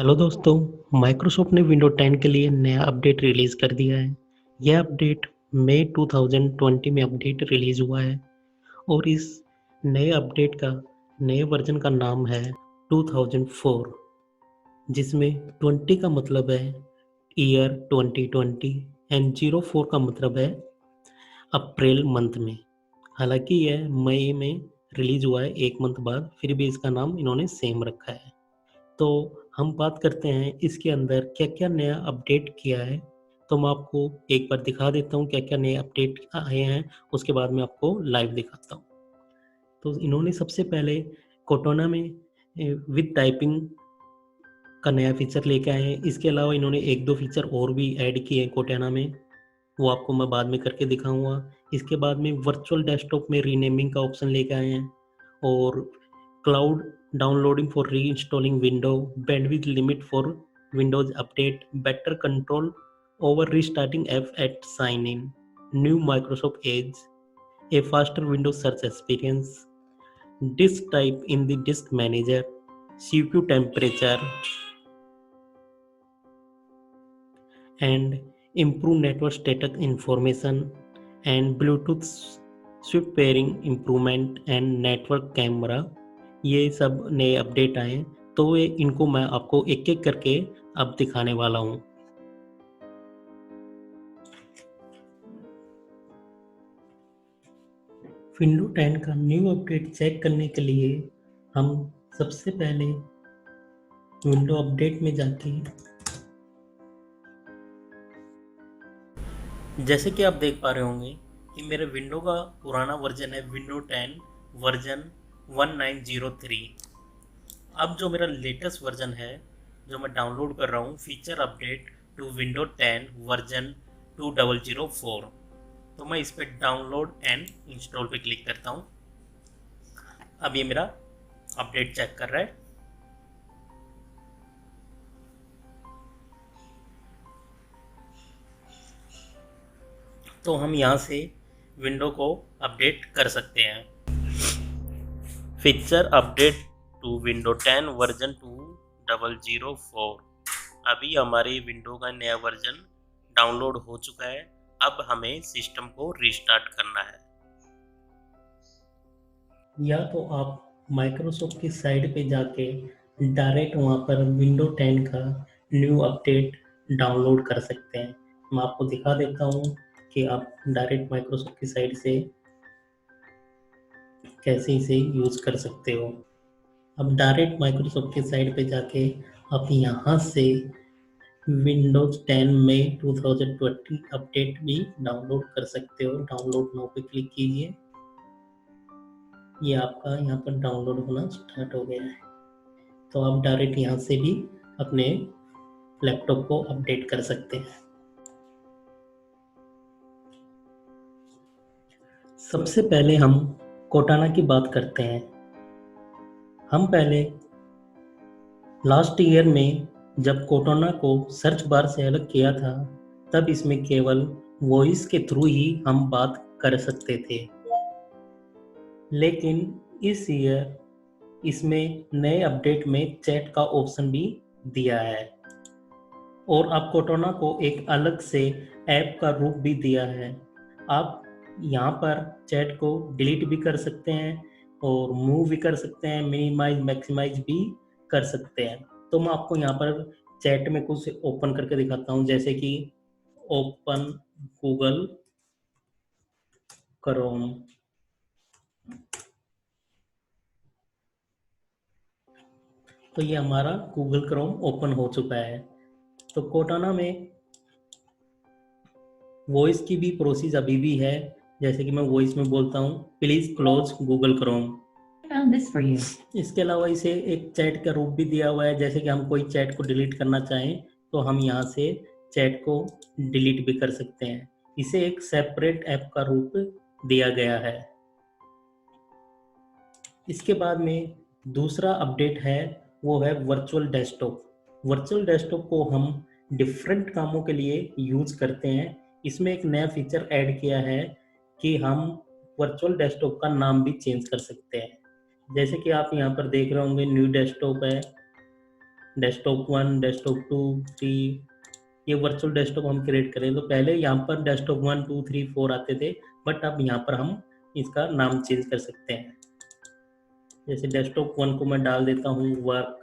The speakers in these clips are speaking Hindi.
हेलो दोस्तों, माइक्रोसॉफ्ट ने विंडो 10 के लिए नया अपडेट रिलीज़ कर दिया है। यह अपडेट मई 2020 में अपडेट रिलीज़ हुआ है और इस नए अपडेट का नए वर्जन का नाम है 2004, जिसमें 20 का मतलब है ईयर 2020 एंड 04 का मतलब है अप्रैल मंथ में। हालांकि यह मई में रिलीज़ हुआ है एक मंथ बाद, फिर भी इसका नाम इन्होंने सेम रखा है। तो हम बात करते हैं इसके अंदर क्या-क्या नया अपडेट किया है। तो मैं आपको एक बार दिखा देता हूँ क्या-क्या नए अपडेट आए हैं, उसके बाद मैं आपको लाइव दिखाता हूँ। तो इन्होंने सबसे पहले कोर्टाना में विद टाइपिंग का नया फीचर लेके आए हैं। इसके अलावा इन्होंने 1-2 फीचर और भी ऐड किए हैं कोर्टाना में, वो आपको मैं बाद में करके दिखाऊँगा। इसके बाद में वर्चुअल डेस्कटॉप में रीनेमिंग का ऑप्शन लेके आए हैं और cloud downloading for reinstalling window, bandwidth limit for Windows update, better control over restarting app at sign in, new Microsoft Edge, a faster Windows search experience, disk type in the disk manager, CPU temperature, and improve network status information, and Bluetooth swift pairing improvement and network camera। ये सब नए अपडेट आए हैं, तो ये इनको मैं आपको एक एक करके अब दिखाने वाला हूँ। विंडो 10 का न्यू अपडेट चेक करने के लिए हम सबसे पहले विंडो अपडेट में जाके, जैसे कि आप देख पा रहे होंगे कि मेरे विंडो का पुराना वर्जन है विंडो 10 वर्जन 1903। अब जो मेरा लेटेस्ट वर्जन है जो मैं डाउनलोड कर रहा हूँ, feature update to window 10 version 2004। तो मैं इस पर डाउनलोड एंड इंस्टॉल पे क्लिक करता हूँ। अब ये मेरा अपडेट चेक कर रहा है। तो हम यहाँ से विंडो को अपडेट कर सकते हैं। Feature update to window 10 version 2004। अभी हमारी विंडो का नया वर्जन डाउनलोड हो चुका है। अब हमें सिस्टम को रीस्टार्ट करना है। या तो आप माइक्रोसॉफ्ट की साइट पे जाके डायरेक्ट वहाँ पर विंडो 10 का न्यू अपडेट डाउनलोड कर सकते हैं। मैं आपको दिखा देता हूँ कि आप डायरेक्ट माइक्रोसॉफ्ट की साइट से कैसे इसे यूज़ कर सकते हो। अब डायरेक्ट माइक्रोसॉफ्ट की साइट पे जाके आप यहाँ से विंडोज 10 में 2020 अपडेट भी डाउनलोड कर सकते हो। डाउनलोड नाउ पे क्लिक कीजिए। ये आपका यहाँ पर डाउनलोड होना स्टार्ट हो गया है। तो आप डायरेक्ट यहाँ से भी अपने लैपटॉप को अपडेट कर सकते हैं। सबसे पहले हम कोर्टाना की बात करते हैं। हम पहले लास्ट ईयर में जब कोर्टाना को सर्च बार से अलग किया था, तब इसमें केवल वॉइस के थ्रू ही हम बात कर सकते थे। लेकिन इस ईयर इसमें नए अपडेट में चैट का ऑप्शन भी दिया है और आप कोर्टाना को एक अलग से ऐप का रूप भी दिया है। आप यहाँ पर चैट को डिलीट भी कर सकते हैं और मूव भी कर सकते हैं, मिनिमाइज मैक्सिमाइज भी कर सकते हैं। तो मैं आपको यहाँ पर चैट में कुछ ओपन करके दिखाता हूँ, जैसे कि ओपन गूगल क्रोम। तो ये हमारा गूगल क्रोम ओपन हो चुका है। तो कोर्टाना में वॉइस की भी प्रोसेस अभी भी है। जैसे कि मैं वॉइस में बोलता हूँ, प्लीज क्लोज गूगल क्रोम। इसके अलावा इसे एक चैट का रूप भी दिया हुआ है। जैसे कि हम कोई चैट को डिलीट करना चाहें तो हम यहाँ से चैट को डिलीट भी कर सकते हैं। इसे एक सेपरेट ऐप का रूप दिया गया है। इसके बाद में दूसरा अपडेट है, वो है वर्चुअल डेस्कटॉप। वर्चुअल डेस्कटॉप को हम डिफरेंट कामों के लिए यूज़ करते हैं। इसमें एक नया फीचर ऐड किया है कि हम वर्चुअल डेस्कटॉप का नाम भी चेंज कर सकते हैं। जैसे कि आप यहाँ पर देख रहे होंगे न्यू डेस्कटॉप है, डेस्कटॉप 1, डेस्कटॉप 2, 3, ये वर्चुअल डेस्कटॉप हम क्रिएट करें तो पहले यहाँ पर डेस्कटॉप 1, 2, 3, 4 आते थे, बट अब यहाँ पर हम इसका नाम चेंज कर सकते हैं। जैसे डेस्कटॉप 1 को मैं डाल देता हूँ वर्क,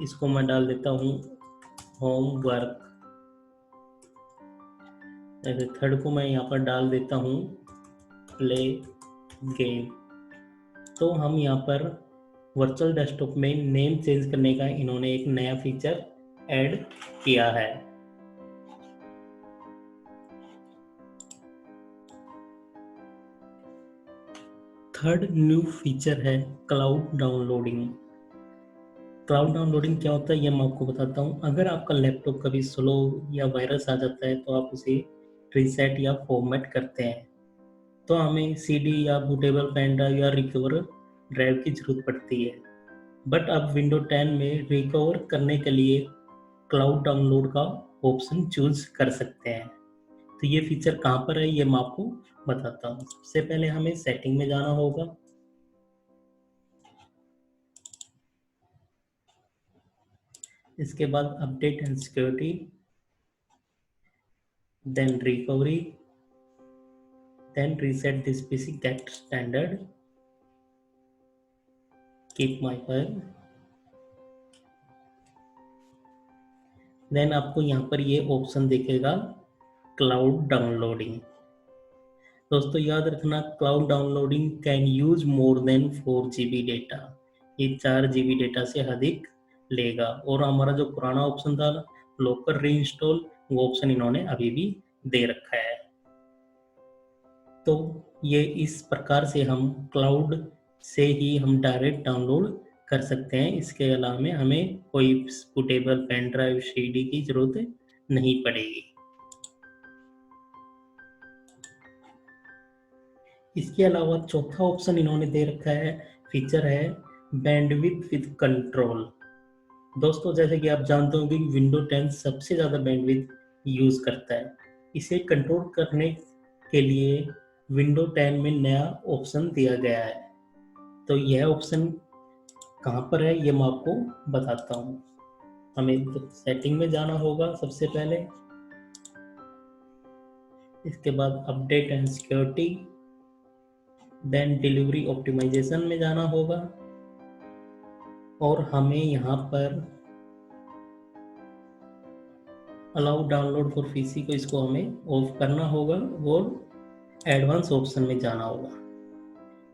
इसको मैं डाल देता हूँ होम वर्क, ऐसे थर्ड को मैं यहाँ पर डाल देता हूँ प्ले गेम। तो हम यहाँ पर वर्चुअल डेस्कटॉप में नेम चेंज करने का इन्होंने एक नया फीचर ऐड किया है। थर्ड न्यू फीचर है क्लाउड डाउनलोडिंग। क्लाउड डाउनलोडिंग क्या होता है ये मैं आपको बताता हूँ। अगर आपका लैपटॉप कभी स्लो या वायरस आ जाता है तो आप उसे रीसेट या फॉर्मेट करते हैं, तो हमें सीडी या बूटेबल पेन ड्राइव या रिकवर ड्राइव की जरूरत पड़ती है। बट अब विंडो 10 में रिकवर करने के लिए क्लाउड डाउनलोड का ऑप्शन चूज कर सकते हैं। तो ये फीचर कहाँ पर है ये मैं आपको बताता हूँ। सबसे पहले हमें सेटिंग में जाना होगा, इसके बाद update and security, then recovery, then reset this PC get standard, keep my file, then आपको यहाँ पर ये ऑप्शन दिखेगा क्लाउड डाउनलोडिंग। दोस्तों याद रखना cloud downloading can use more than 4 GB data, ये 4 GB डेटा से अधिक लेगा। और हमारा जो पुराना ऑप्शन था लोकल री इंस्टॉल, वो ऑप्शन इन्होंने अभी भी दे रखा है। तो ये इस प्रकार से हम क्लाउड से ही हम डायरेक्ट डाउनलोड कर सकते हैं। इसके अलावा हमें कोई बूटेबल पेन ड्राइव सीडी की जरूरत नहीं पड़ेगी। इसके अलावा चौथा ऑप्शन इन्होंने दे रखा है, फीचर है बैंडविड्थ विद कंट्रोल। दोस्तों जैसे कि आप जानते हो कि विंडो 10 सबसे ज़्यादा बैंडविड्थ यूज़ करता है। इसे कंट्रोल करने के लिए विंडो 10 में नया ऑप्शन दिया गया है। तो यह ऑप्शन कहाँ पर है ये मैं आपको बताता हूँ। हमें तो सेटिंग में जाना होगा सबसे पहले, इसके बाद update and security, then delivery optimisation में जाना होगा, और हमें यहाँ पर अलाउ डाउनलोड फॉर पीसी को इसको हमें ऑफ करना होगा और एडवांस ऑप्शन में जाना होगा।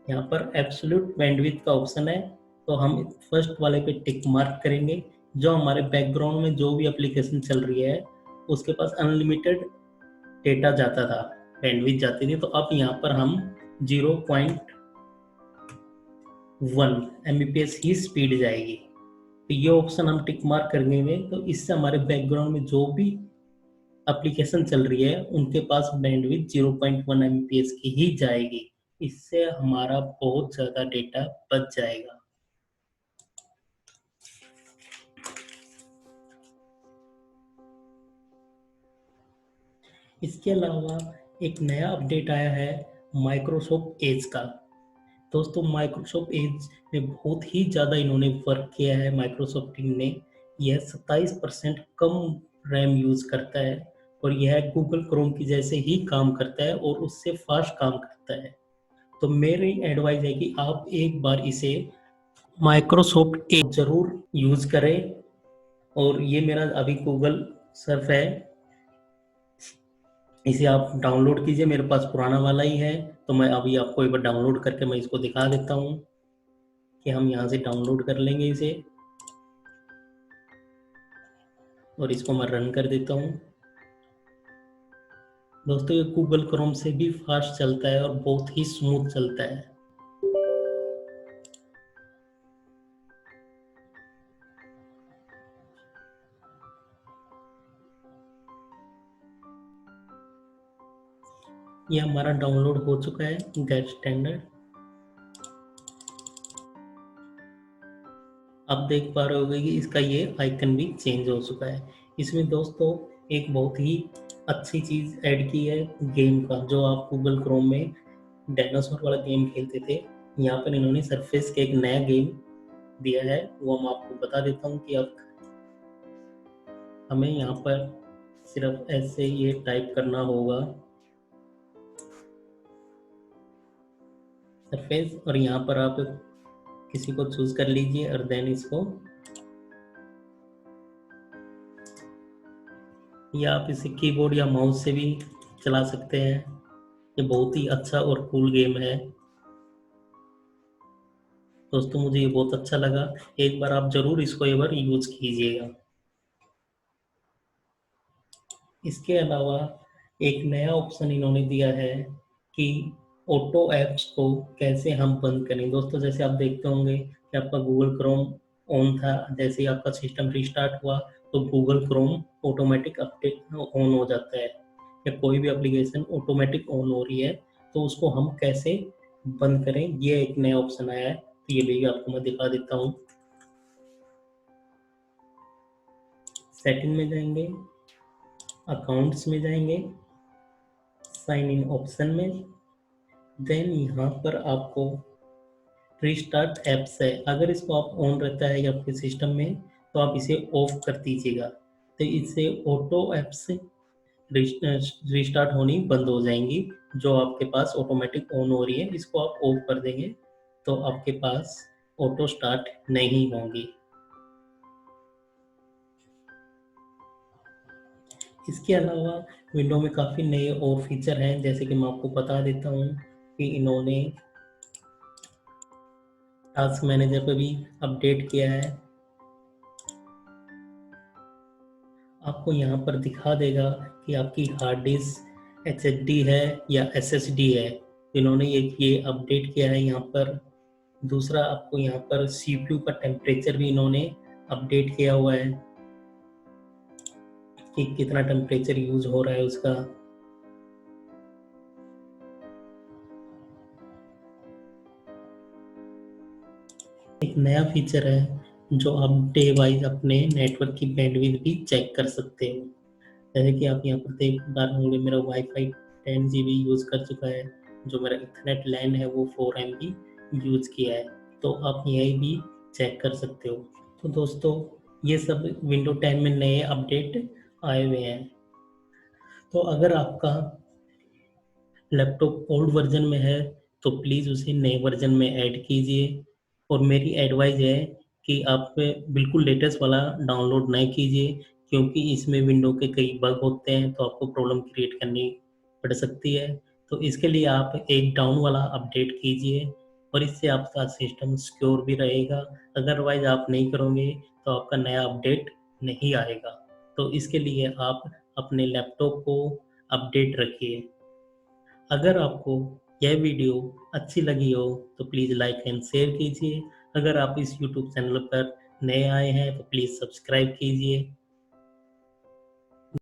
यहाँ पर एब्सोल्यूट बैंडविड्थ का ऑप्शन है, तो हम फर्स्ट वाले पे टिक मार्क करेंगे। जो हमारे बैकग्राउंड में जो भी एप्लीकेशन चल रही है उसके पास अनलिमिटेड डेटा जाता था, बैंडविड्थ जाती थी, तो अब यहाँ पर हम 0.1 Mbps ही स्पीड जाएगी। तो ये ऑप्शन हम टिक मार्क करेंगे, तो इससे हमारे बैकग्राउंड में जो भी एप्लीकेशन चल रही है उनके पास बैंडविड्थ 0.1 Mbps की ही जाएगी। इससे हमारा बहुत ज़्यादा डेटा बच जाएगा। इसके अलावा एक नया अपडेट आया है माइक्रोसॉफ्ट एज का। दोस्तों माइक्रोसॉफ्ट एज में बहुत ही ज़्यादा इन्होंने वर्क किया है माइक्रोसॉफ्ट टीम ने। यह 27% कम रैम यूज़ करता है और यह गूगल क्रोम की जैसे ही काम करता है और उससे फास्ट काम करता है। तो मेरी एडवाइस है कि आप एक बार इसे माइक्रोसॉफ्ट एज ज़रूर यूज़ करें। और ये मेरा अभी गूगल सर्फ है, इसे आप डाउनलोड कीजिए। मेरे पास पुराना वाला ही है, तो मैं अभी आपको एक बार डाउनलोड करके मैं इसको दिखा देता हूँ कि हम यहाँ से डाउनलोड कर लेंगे इसे, और इसको मैं रन कर देता हूँ। दोस्तों ये गूगल क्रोम से भी फास्ट चलता है और बहुत ही स्मूथ चलता है। ये हमारा डाउनलोड हो चुका है गेट स्टैंडर्ड। आप देख पा रहे होंगे कि इसका ये आइकन भी चेंज हो चुका है। इसमें दोस्तों एक बहुत ही अच्छी चीज़ ऐड की है गेम का। जो आप गूगल क्रोम में डायनासोर वाला गेम खेलते थे, यहाँ पर इन्होंने सरफेस के एक नया गेम दिया है वो मैं आपको बता देता हूँ कि अब हमें यहाँ पर सिर्फ ऐसे ये टाइप करना होगा सरफेस, और यहाँ पर आप किसी को चूज कर लीजिए और देन इसको, या आप इसे कीबोर्ड या माउस से भी चला सकते हैं। ये बहुत ही अच्छा और कूल गेम है दोस्तों, मुझे ये बहुत अच्छा लगा। एक बार आप जरूर इसको एक बार यूज कीजिएगा। इसके अलावा एक नया ऑप्शन इन्होंने दिया है कि ऑटो ऐप्स को कैसे हम बंद करें। दोस्तों जैसे आप देखते होंगे कि आपका गूगल क्रोम ऑन था, जैसे ही आपका सिस्टम रिस्टार्ट हुआ तो Google Chrome automatic update on हो जाता है, या कोई भी एप्लीकेशन ऑटोमेटिक ऑन हो रही है तो उसको हम कैसे बंद करें, ये एक नया ऑप्शन आया है। तो ये भी आपको मैं दिखा देता हूँ। सेटिंग में जाएंगे, अकाउंट्स में जाएंगे, साइन इन ऑप्शन में, देन यहाँ पर आपको रिस्टार्ट ऐप्स है, अगर इसको आप ऑन रहता है आपके सिस्टम में तो आप इसे ऑफ कर दीजिएगा, तो इससे ऑटो ऐप्स रिस्टार्ट होनी बंद हो जाएंगी। जो आपके पास ऑटोमेटिक ऑन हो रही है इसको आप ऑफ कर देंगे तो आपके पास ऑटो स्टार्ट नहीं होंगी। इसके अलावा विंडो में काफ़ी नए और फीचर हैं, जैसे कि मैं आपको बता देता हूँ कि इन्होंने टास्क मैनेजर पर भी अपडेट किया है। आपको यहाँ पर दिखा देगा कि आपकी हार्ड डिस्क एचएचडी है या एसएसडी है। इन्होंने ये अपडेट किया है यहाँ पर। दूसरा आपको यहाँ पर सीपीयू का टेम्परेचर भी इन्होंने अपडेट किया हुआ है कि कितना टेम्परेचर यूज हो रहा है उसका। एक नया फीचर है जो आप डे वाइज अपने नेटवर्क की बैंडविड्थ भी चेक कर सकते हो। जैसे कि आप यहाँ पर देख पा रहे होंगे मेरा वाईफाई 10 GB यूज़ कर चुका है, जो मेरा इथरनेट लैन है वो 4 MB यूज़ किया है, तो आप यही भी चेक कर सकते हो। तो दोस्तों ये सब विंडो 10 में नए अपडेट आए हुए हैं। तो अगर आपका लैपटॉप ओल्ड वर्जन में है तो प्लीज़ उसे नए वर्जन में ऐड कीजिए, और मेरी एडवाइस है कि आप बिल्कुल लेटेस्ट वाला डाउनलोड नहीं कीजिए, क्योंकि इसमें विंडो के कई बग होते हैं तो आपको प्रॉब्लम क्रिएट करनी पड़ सकती है। तो इसके लिए आप एक डाउन वाला अपडेट कीजिए, और इससे आपका सिस्टम सिक्योर भी रहेगा। अदरवाइज आप नहीं करोगे तो आपका नया अपडेट नहीं आएगा। तो इसके लिए आप अपने लैपटॉप को अपडेट रखिए। अगर आपको यह वीडियो अच्छी लगी हो तो प्लीज़ लाइक एंड शेयर कीजिए। अगर आप इस यूट्यूब चैनल पर नए आए हैं तो प्लीज़ सब्सक्राइब कीजिए।